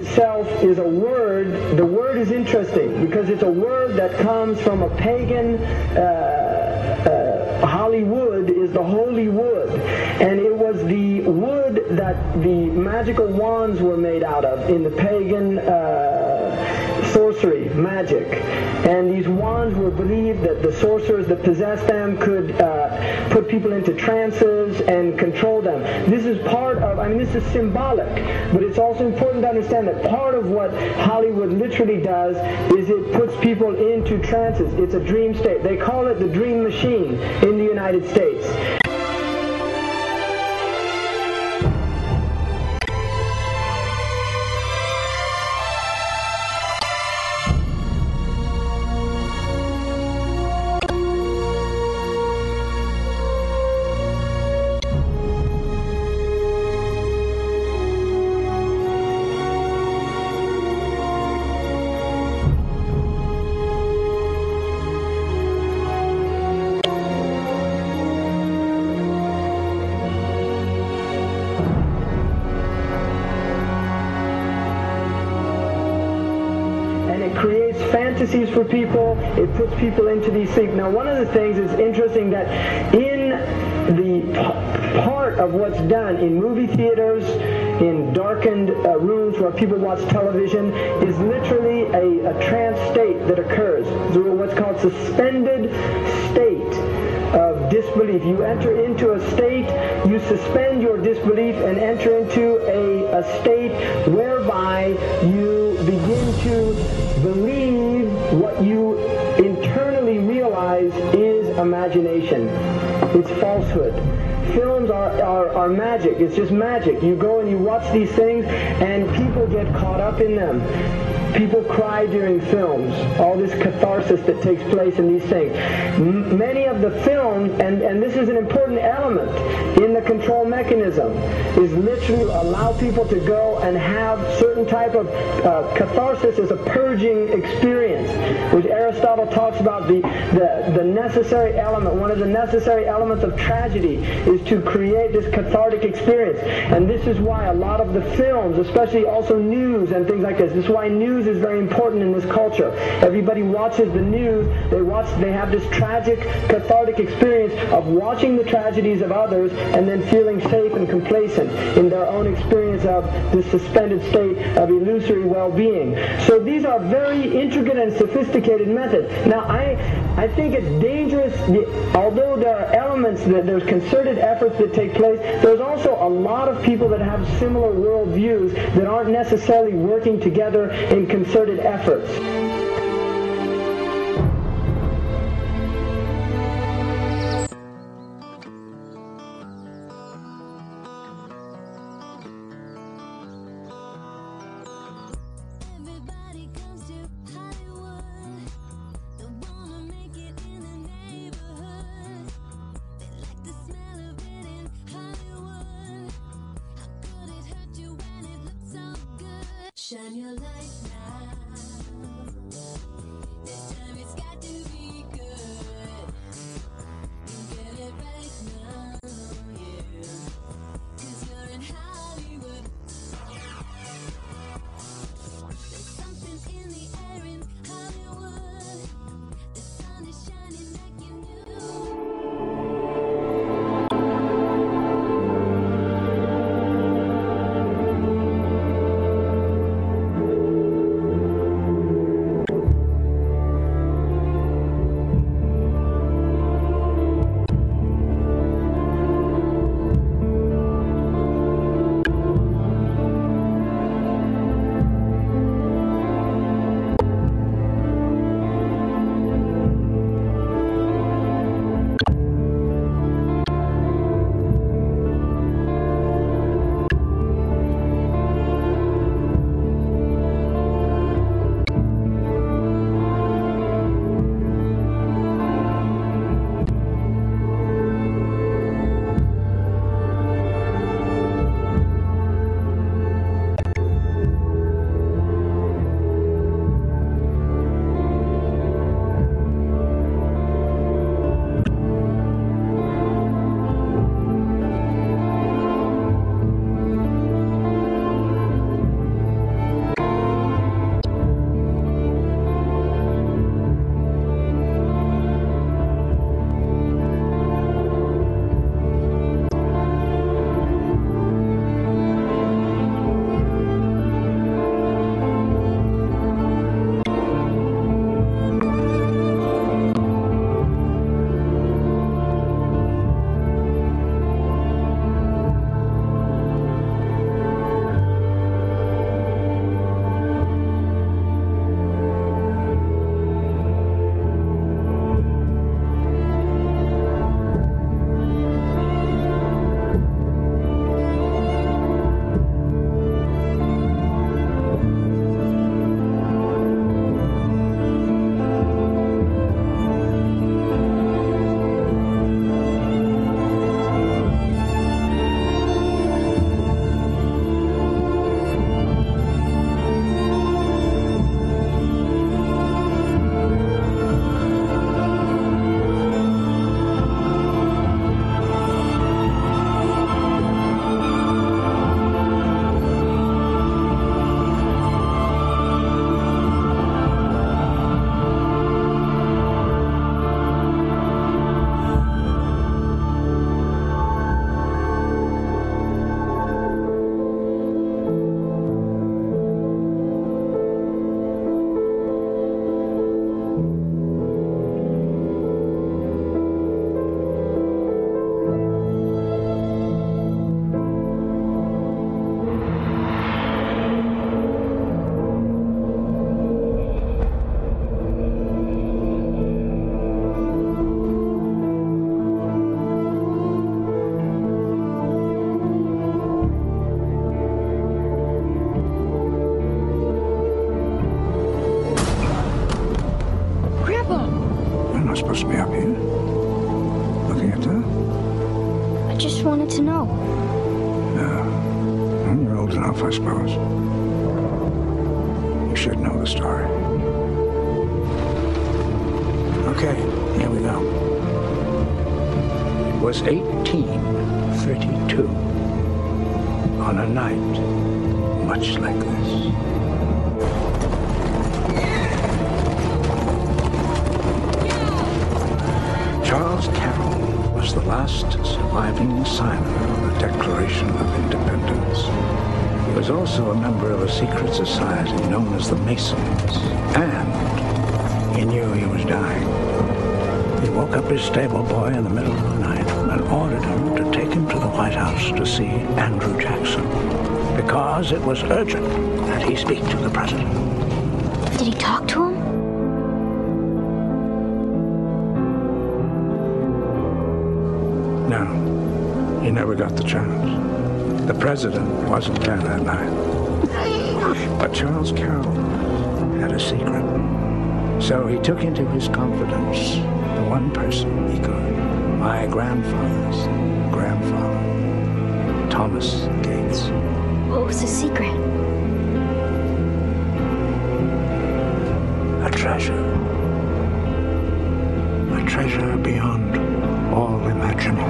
itself is a word. The word is interesting because it's a word that comes from a pagan. Hollywood is the holy wood, and it was the wood that the magical wands were made out of in the pagan sorcery, magic. And these wands were believed that the sorcerers that possessed them could put people into trances and control them. This is part of, this is symbolic, but it's also important to understand that part of what Hollywood literally does is it puts people into trances. It's a dream state. They call it the dream machine in the United States. Fantasies for people, it puts people into these things. Now, one of the things is interesting that in the part of what's done in movie theaters, in darkened rooms where people watch television, is literally a trance state that occurs. So what's called suspended state of disbelief. You enter into a state, you suspend your disbelief and enter into a state whereby you begin to believe what you internally realize is imagination. It's falsehood. Films are magic. It's just magic. You go and you watch these things and people get caught up in them. People cry during films, all this catharsis that takes place in these things. Many of the films, and this is an important element in the control mechanism, is literally allow people to go and have certain type of catharsis as a purging experience, which Aristotle talks about the necessary element. One of the necessary elements of tragedy is to create this cathartic experience. And this is why a lot of the films, especially also news and things like this is why news is very important in this culture. Everybody watches the news. They have this tragic, cathartic experience of watching the tragedies of others and then feeling safe and complacent in their own experience of this suspended state of illusory well-being. So these are very intricate and sophisticated methods. Now, I think it's dangerous, although there are elements, there's concerted efforts that take place, there's also a lot of people that have similar worldviews that aren't necessarily working together in concerted efforts. Shine your light now. This time it's got to be good. You get it right now, yeah. 'Cause you're in Hollywood. There's something in the air in Hollywood. The sun is shining like you knew. supposed to be up here. Looking at that? I just wanted to know. Well, you're old enough, I suppose. You should know the story. Okay, here we go. It was 1832. On a night much like this. Charles Carroll was the last surviving signer of the Declaration of Independence. He was also a member of a secret society known as the Masons, and he knew he was dying. He woke up his stable boy in the middle of the night and ordered him to take him to the White House to see Andrew Jackson, because it was urgent that he speak to the president. Did he talk to him? No, he never got the chance. The president wasn't there that night. But Charles Carroll had a secret. So he took into his confidence the one person he could. My grandfather's grandfather, Thomas Gates. What was the secret? A treasure. A treasure beyond all imagining.